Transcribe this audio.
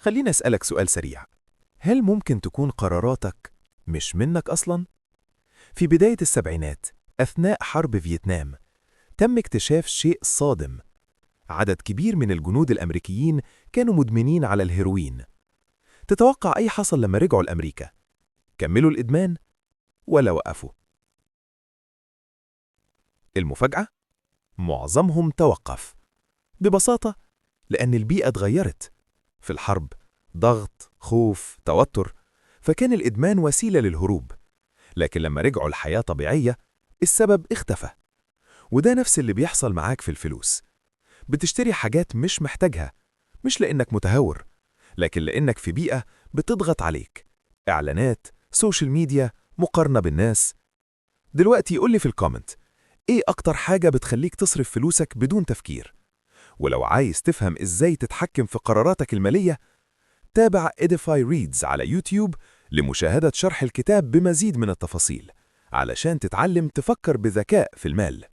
خليني أسألك سؤال سريع. هل ممكن تكون قراراتك مش منك أصلاً؟ في بداية السبعينات أثناء حرب فيتنام تم اكتشاف شيء صادم. عدد كبير من الجنود الأمريكيين كانوا مدمنين على الهيروين. تتوقع أي حصل لما رجعوا لأمريكا؟ كملوا الإدمان ولا وقفوا؟ المفاجأة؟ معظمهم توقف. ببساطة لأن البيئة اتغيرت. في الحرب ضغط، خوف، توتر، فكان الإدمان وسيلة للهروب. لكن لما رجعوا الحياة طبيعية السبب اختفى. وده نفس اللي بيحصل معاك في الفلوس. بتشتري حاجات مش محتاجها، مش لأنك متهور، لكن لأنك في بيئة بتضغط عليك. إعلانات، سوشيال ميديا، مقارنة بالناس. دلوقتي قولي في الكومنت، إيه أكتر حاجة بتخليك تصرف فلوسك بدون تفكير؟ ولو عايز تفهم إزاي تتحكم في قراراتك المالية، تابع Edify Reads على يوتيوب لمشاهدة شرح الكتاب بمزيد من التفاصيل، علشان تتعلم تفكر بذكاء في المال.